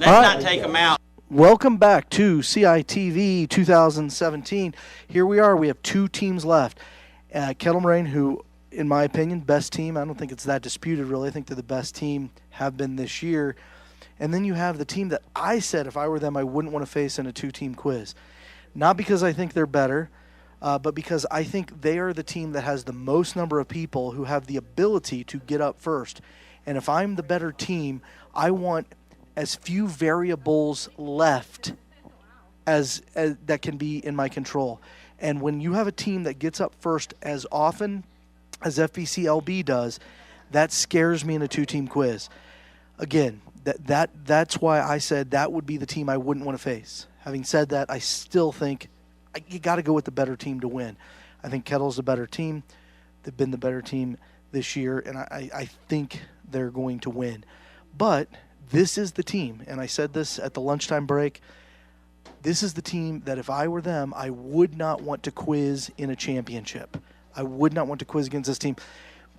not take them out. Welcome back to CI2017 2017. Here we are. We have two teams left. Kettle Moraine, who, in my opinion, best team. I don't think it's that disputed, really. I think they're the best team, have been this year. And then you have the team that I said if I were them I wouldn't want to face in a two-team quiz. Not because I think they're better, but because I think they are the team that has the most number of people who have the ability to get up first. And if I'm the better team, I want as few variables left as that can be in my control. And when you have a team that gets up first as often as FBCLB does, that scares me in a two-team quiz. Again, that's why I said that would be the team I wouldn't want to face. Having said that, I still think you got to go with the better team to win. I think Kettle's the better team. They've been the better team this year, and I think they're going to win. But this is the team, and I said this at the lunchtime break, this is the team that if I were them, I would not want to quiz in a championship. I would not want to quiz against this team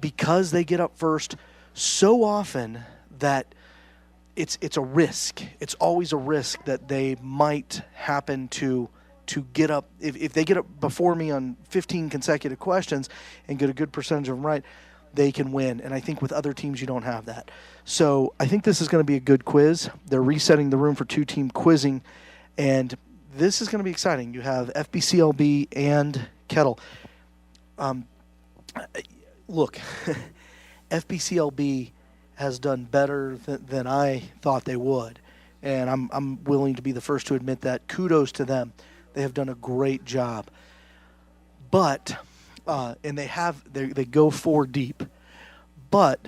because they get up first so often that it's a risk. It's always a risk that they might happen to get up. If they get up before me on 15 consecutive questions and get a good percentage of them right, they can win. And I think with other teams, you don't have that. So I think this is going to be a good quiz. They're resetting the room for two-team quizzing, and this is going to be exciting. You have FBCLB and Kettle. Look, FBCLB has done better than I thought they would, and I'm willing to be the first to admit that. Kudos to them. They have done a great job. But and they go 4 deep, but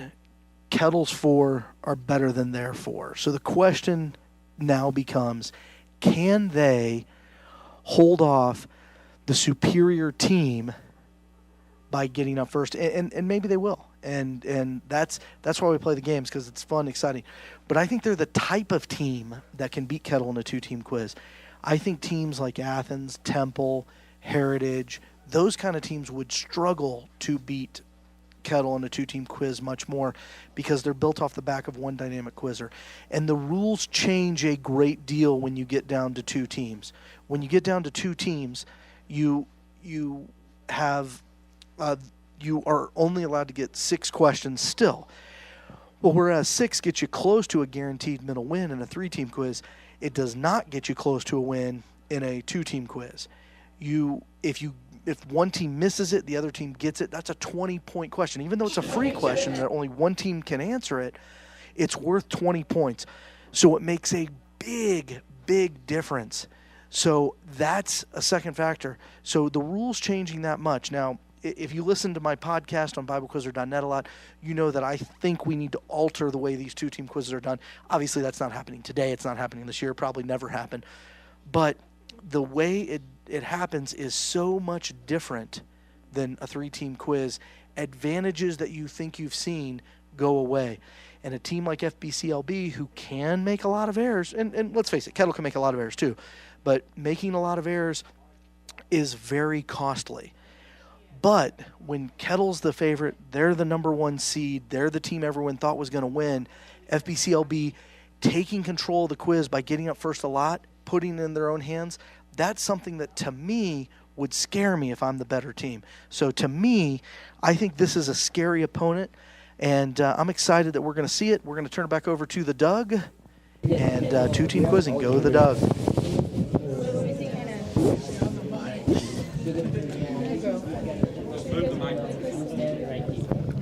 Kettle's 4 are better than their 4. So the question now becomes, can they hold off the superior team by getting up first? And maybe they will. And that's why we play the games, because it's fun, exciting. But I think they're the type of team that can beat Kettle in a two-team quiz. I think teams like Athens, Temple, Heritage, those kind of teams would struggle to beat Kettle in a two-team quiz much more because they're built off the back of one dynamic quizzer. And the rules change a great deal when you get down to 2 teams. When you get down to 2 teams, you have you are only allowed to get 6 questions still. Well, whereas 6 gets you close to a guaranteed middle win in a 3-team quiz, it does not get you close to a win in a 2-team quiz. If one team misses it, the other team gets it, that's a 20-point question. Even though it's a free question that only one team can answer it, it's worth 20 points. So it makes a big, big difference. So that's a second factor. So the rules changing that much. Now, if you listen to my podcast on BibleQuizzer.net a lot, you know that I think we need to alter the way these 2-team quizzes are done. Obviously, that's not happening today. It's not happening this year. Probably never happen. But the way it happens is so much different than a 3-team quiz. Advantages that you think you've seen go away. And a team like FBCLB, who can make a lot of errors, and let's face it, Kettle can make a lot of errors too, but making a lot of errors is very costly. But when Kettle's the favorite, they're the number 1 seed, they're the team everyone thought was going to win, FBCLB taking control of the quiz by getting up first a lot, putting it in their own hands, that's something that to me would scare me if I'm the better team. So to me, I think this is a scary opponent, and I'm excited that we're going to see it. We're going to turn it back over to the Doug, and 2-team quizzing. Go the Doug.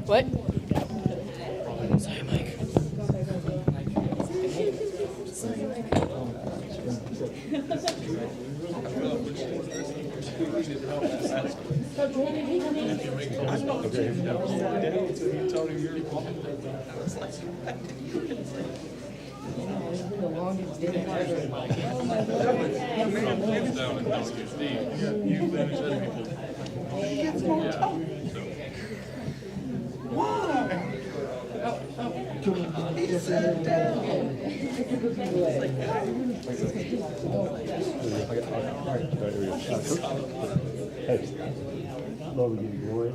What? Sorry, Mike. Lord, we give you glory.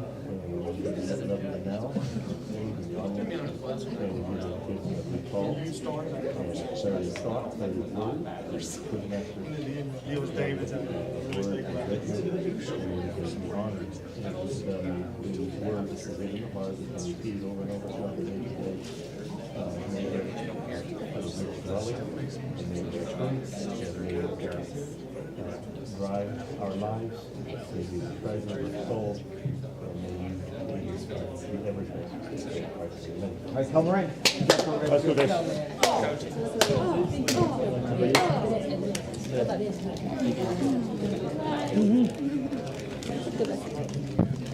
Drive our lives, may be the treasure of our soul, and may you be everything. All right, come right. Let's go this.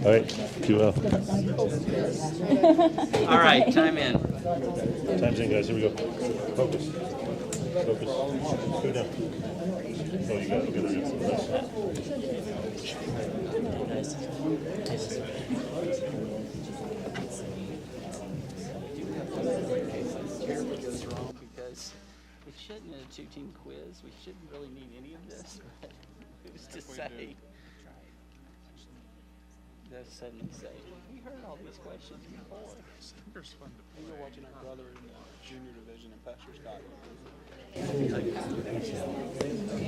All right, QL. All right, time in. Time's in, guys. Here we go. Focus. Focus. Go down. Oh, you got it. Because we shouldn't in a two-team quiz. We shouldn't really need any of this. But who's to say? They'll suddenly say, "We heard all these questions before." It's fun to play. You're watching our brother in the junior division and Pastor Scott.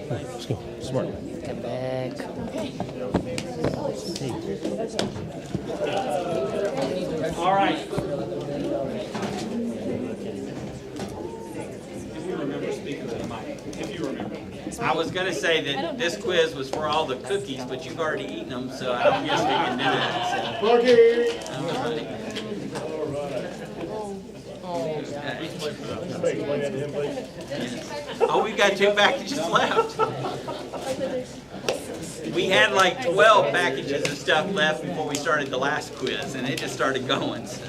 Let's go. Smart. Come back. All right. If you remember speaking to the mic, if you remember. I was going to say that this quiz was for all the cookies, but you've already eaten them, so I don't guess we can do that. So. Oh, we've got 2 packages left. We had like 12 packages of stuff left before we started the last quiz, and it just started going. So.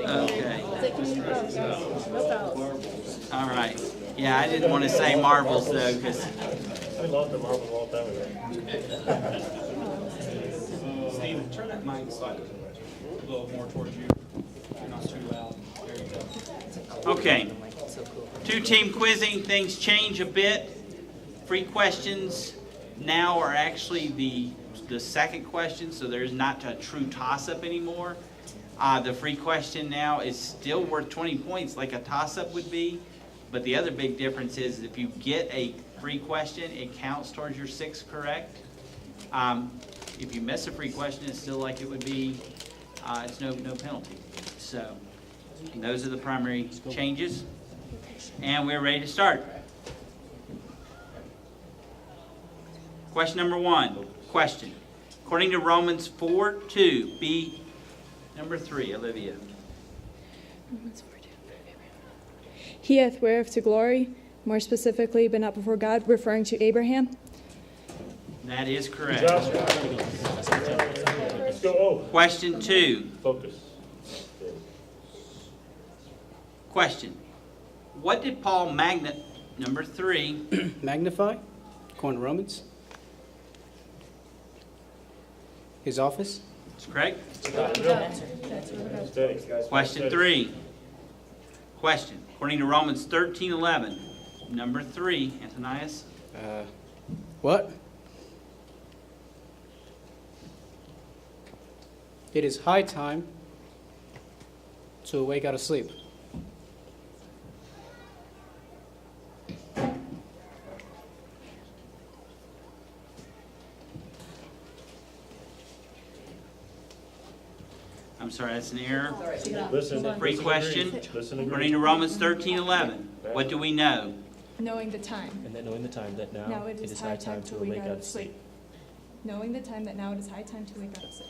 Okay. All right. Yeah, I didn't want to say marbles though, because. I lost the marble all the time ago. Steve, turn that mic slightly a little more towards you. You're not too loud. There you go. Okay. 2-team quizzing, things change a bit. Free questions now are actually the second question, so there's not a true toss-up anymore. The free question now is still worth 20 points like a toss-up would be, but the other big difference is if you get a free question, it counts towards your 6 correct. If you miss a free question, it's still like it would be, it's no penalty. So those are the primary changes. And we're ready to start. Question number 1. Question. According to Romans 4:2, be number 3, Olivia. He hath whereof to glory, more specifically, but not before God, referring to Abraham. That is correct. Let's go. Oh. Question 2. Focus. Question. What did Paul number 3, Magnify, according to Romans. His office. is correct? Steady. Question 3. Question. According to Romans 13:11, number 3, Antonius. What? It is high time to awake out of sleep. I'm sorry, that's an error. Listen. Free question. Listen. According to Romans 13:11, what do we know? Knowing the time. And that knowing the time that now, Now it is high time to awake out of sleep. Knowing the time that now it is high time to wake out of sleep.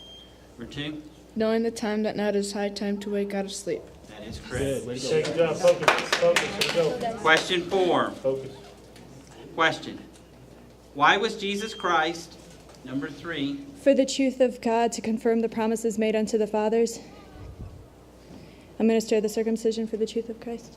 Number 2, Knowing the time that now it is high time to wake out of sleep. that is Good, correct. way to go. Good job. Focus. Focus. Here we go. Question 4. Focus. Question. Why was Jesus Christ, number 3, For the truth of God, to confirm the promises made unto the fathers. Administer the circumcision for the truth of Christ.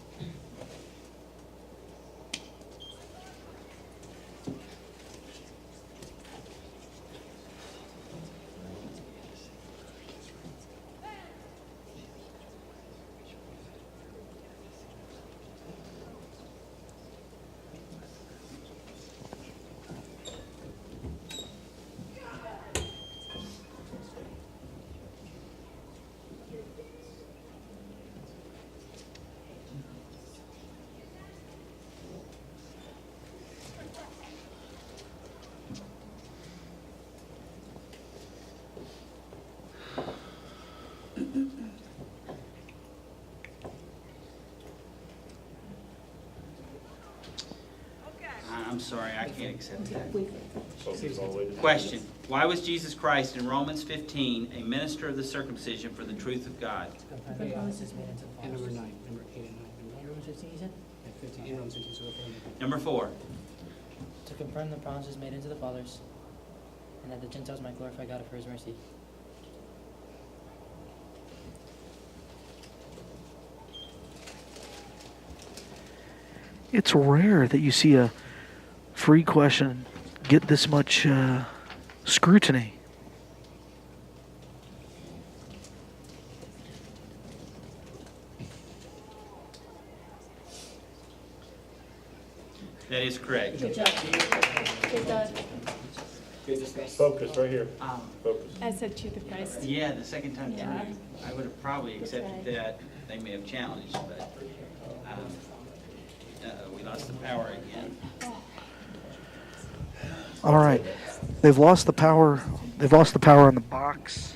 I'm sorry, I can't accept that. Question, why was Jesus Christ in Romans 15 a minister of the circumcision for the truth of God? And number 9, number 8 and 9. Romans 15, you said? And 15, and Romans 15, so go for number. Number 4, To confirm the promises made unto the fathers, and that the Gentiles might glorify God for his mercy. It's rare that you see a free question get this much scrutiny. that is correct. Good job. Good job. Focus right here. Focus. I said truth of Christ. Yeah, the second time Yeah. through, I would have probably accepted that. They may have challenged, but we lost the power again. All right, they've lost the power. They've lost the power on the box.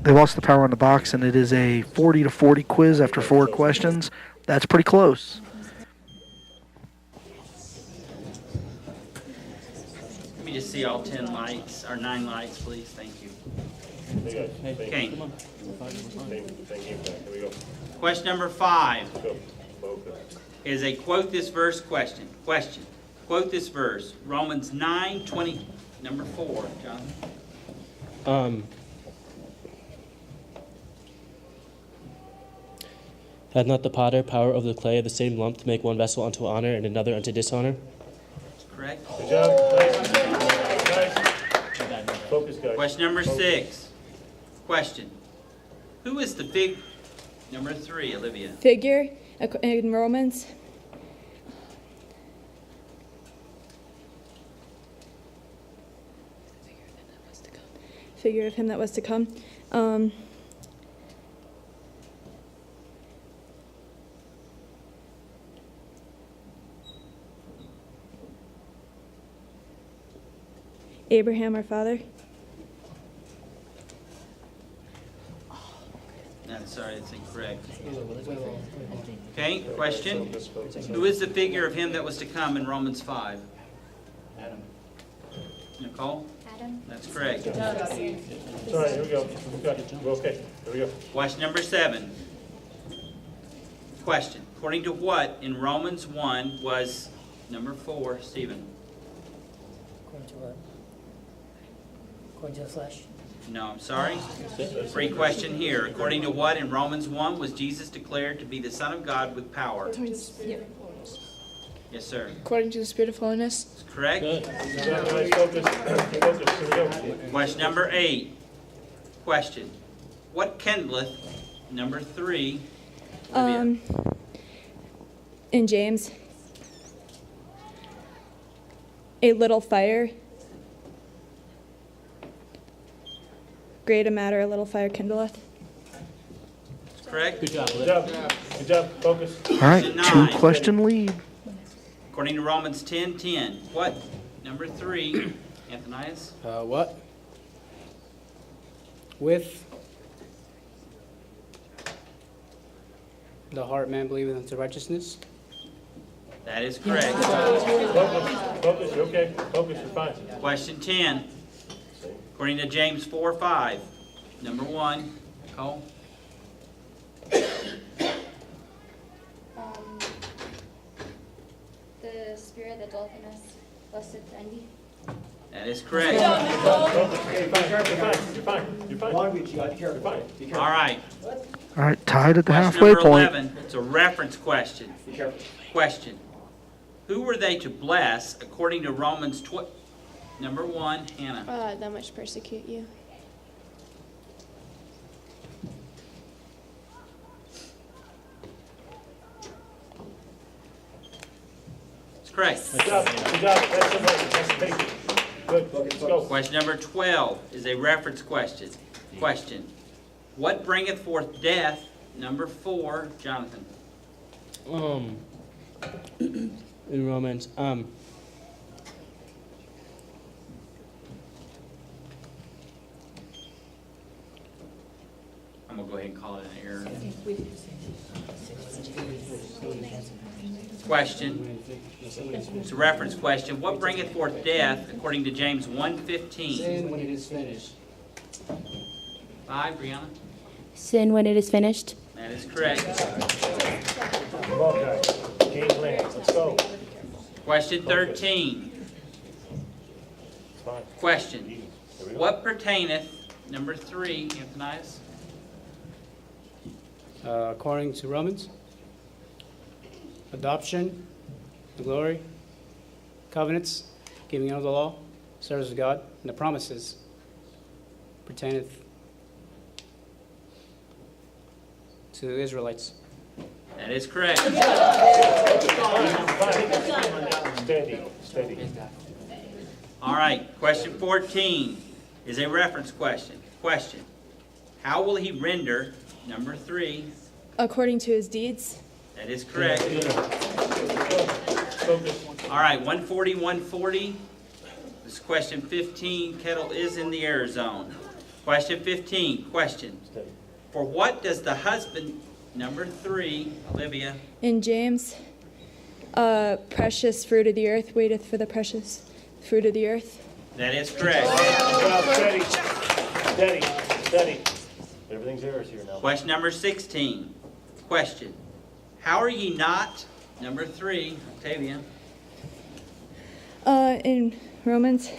They lost the power on the box, and it is a 40-40 quiz after 4 questions. That's pretty close. Let me just see all 10 lights, or 9 lights, please. Thank you. Okay. Here we go. Question number 5 Go. Focus. is a quote this verse question. Question. Quote this verse. Romans 9:20. Number 4, John. Hath not the potter power over the clay of the same lump to make one vessel unto honor and another unto dishonor? That's correct. Good job. Nice. Focus, guys. Question number 6. Question. Who is the big... Number 3, Olivia. Figure in Romans. Figure of him that was to come. Abraham, our father. No, sorry, it's incorrect. Okay, question. Who is the figure of him that was to come in Romans 5? Adam. Nicole? Adam. That's correct. It's all right, here we go. Okay, here we go. Question number 7. Question. According to what in Romans 1 was number 4, Stephen? According to what? According to the flesh. No, I'm sorry. Free question here. According to what in Romans 1 was Jesus declared to be the Son of God with power? Yes, sir. According to the Spirit of holiness. That's correct. Good job, guys. Focus. Focus. Here we go. Question number 8. Question. What kindleth, number 3, Olivia? In James. A little fire. Great a matter, a little fire kindleth. Correct? Good job, Good job. Good job. Focus. All right, Nine. 2-question lead. According to Romans 10:10, what? Number 3, Anthonius? What? With the heart man believeth unto righteousness. That is correct. Focus. Focus. You're okay. Focus. You're fine. Question 10. According to James 4:5, number 1, Nicole? The spirit that dwelleth in us, lusted envy. That is correct. Focus. You're fine. You're fine. You're fine. You're fine. You're fine. All right. All right, tied at the Question halfway number point. 11. It's a reference question. Question. Who were they to bless according to Romans 12? Number 1, Hannah. That much persecute you. It's correct. Good job. Good job. That's the right. That's the paper. Good. Let's go. Question number 12 is a reference question. Question. What bringeth forth death? Number 4, Jonathan. In Romans, I'm going to go ahead and call it an error. Question. It's a reference question. What bringeth forth death according to James 1:15? Sin when it is finished. 5, Brianna? Sin when it is finished. That is correct. Come on, guys. Game plan. Let's go. Question 13. It's fine. Question. Here we go. What pertaineth, number 3, Anthonius? According to Romans, adoption, the glory, covenants, giving of the law, service of God, and the promises pertaineth to the Israelites. That is correct. Steady, steady. All right. Question 14 is a reference question. Question. How will he render, number 3? According to his deeds. That is correct. All right, 140, 140. This is question 15. Kettle is in the air zone. Question 15. Question. For what does the husband, number 3, Olivia, In James, precious fruit of the earth waiteth for the precious fruit of the earth. that is correct. Steady, steady, steady. Everything's yours here now. Question number 16. Question. How are ye not, number 3, Octavia, In Romans,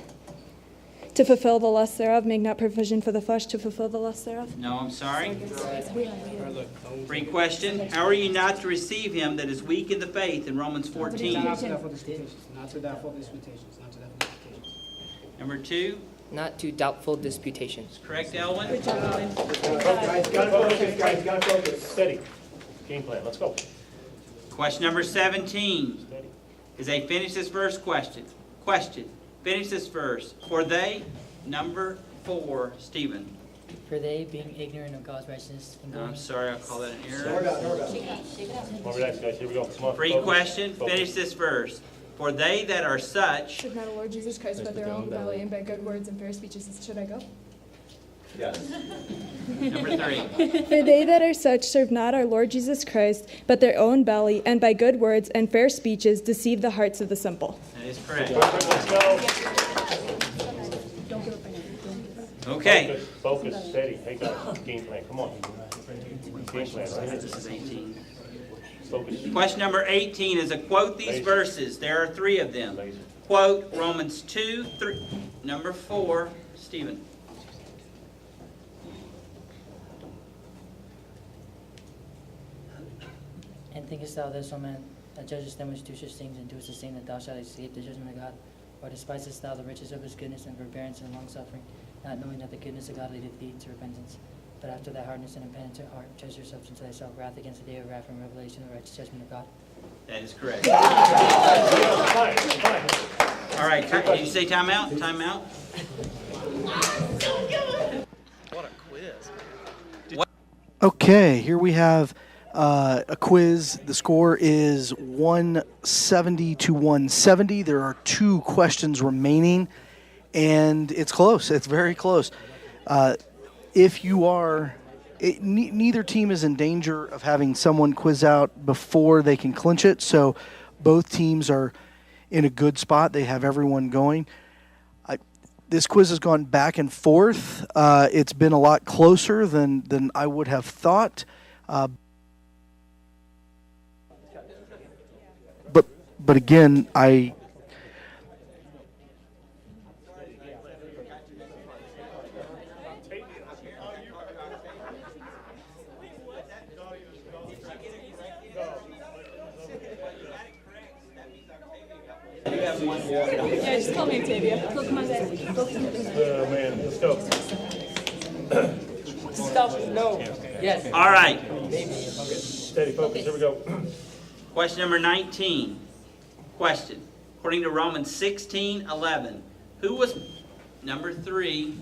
to fulfill the lust thereof, make not provision for the flesh to fulfill the lust thereof. no, I'm sorry. Free question. How are ye not to receive him that is weak in the faith in Romans 14? Not to doubtful disputations. Not to doubtful disputations. Not to doubtful disputations. Number 2. Not to doubtful disputations. Correct, Elwin? Guys, gotta focus, guys, gotta focus. Steady. Game plan. Let's go. Question number 17 is a finish this verse question. Question. Finish this verse. For they, number 4, Stephen. For they, being ignorant of God's righteousness and No, going I'm sorry, I'll call that an error. More relaxed, guys. Here we go. Come on. Free Focus. question. Focus. Finish this verse. For they that are such. Serve not our Lord Jesus Christ, but their own belly, and by good words and fair speeches. Should I go? Number 3. For they that are such serve not our Lord Jesus Christ, but their own belly, and by good words and fair speeches deceive the hearts of the simple. That is correct. Let's go. Okay. Focus, steady. Hey, guys. Game plan. Come on. Game plan, right here. This is 18. Focus. Question number 18 is a quote these Laser. verses. There are 3 of them. Laser. Quote Romans 2, 3. Number 4, Stephen. And thinkest thou this, O man, that judgest them which do such things, and doest the same, that thou shalt escape the judgment of God? Or despisest thou the riches of his goodness and forbearance and longsuffering, not knowing that the goodness of God leadeth thee to repentance? But after thy hardness and impenitent heart, treasure yourself unto thyself wrath against the day of wrath and revelation of the righteous judgment of God. That is correct. Fine, fine. All right, did you say timeout? Timeout? Okay, here we have a quiz. The score is 170 to 170. There are 2 questions remaining, and it's close. It's very close. If you are, neither team is in danger of having someone quiz out before they can clinch it, so both teams are in a good spot. They have everyone going. This quiz has gone back and forth. It's been a lot closer than I would have thought. But again, Yeah, just call me Octavia. Go, come on, guys. Go. Man, let's go. Yes. All right. Steady, focus. Here we go. Question number 19. Question. According to Romans 16:11, who was, number 3,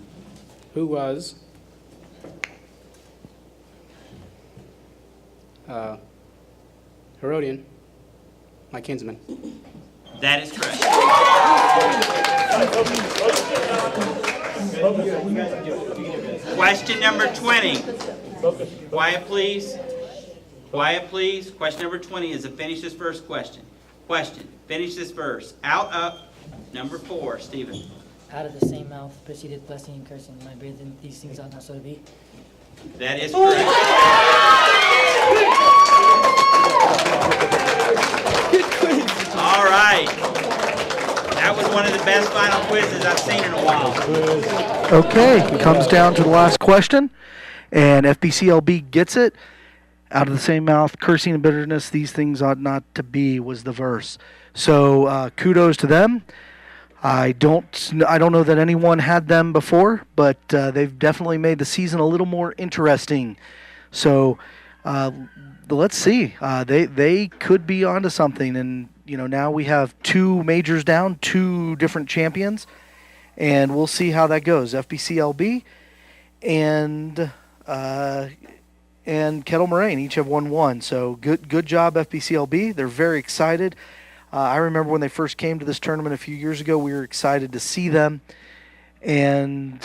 Who was Herodian, my kinsman? that is correct. Question number 20. Quiet, please. Quiet, please. Question number 20 is to finish this first question. Question. Finish this verse. Out of number 4, Stephen. Out of the same mouth proceeded blessing and cursing. My breathing, these things ought not so to be. That is correct. All right. That was one of the best final quizzes I've seen in a while. Okay, it comes down to the last question, and FBCLB gets it. Out of the same mouth, cursing and bitterness, these things ought not to be, was the verse. So kudos to them. I don't know that anyone had them before, but they've definitely made the season a little more interesting. So let's see. They could be onto something, and now we have 2 majors down, 2 different champions, and we'll see how that goes. FBCLB and Kettle Moraine each have won 1. So good job, FBCLB. They're very excited. I remember when they first came to this tournament a few years ago, we were excited to see them. And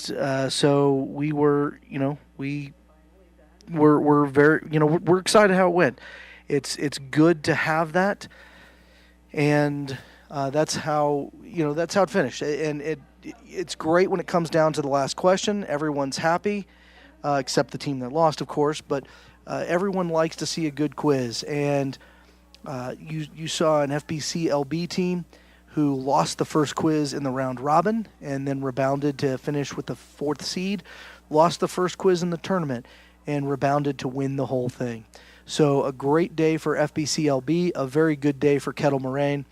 so we were, we're very, we're excited how it went. It's good to have that. And that's how it finished. And it's great when it comes down to the last question. Everyone's happy, except the team that lost, of course. But everyone likes to see a good quiz. And you saw an FBC LB team who lost the first quiz in the round robin and then rebounded to finish with the 4th seed, lost the first quiz in the tournament, and rebounded to win the whole thing. So a great day for FBC LB, a very good day for Kettle Moraine.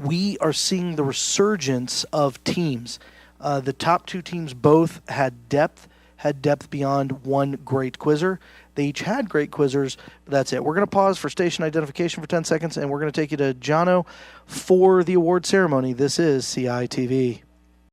We are seeing the resurgence of teams. The top 2 teams both had depth beyond one great quizzer. They each had great quizzers, but that's it. We're going to pause for station identification for 10 seconds, and we're going to take you to Jono for the award ceremony. This is CI TV.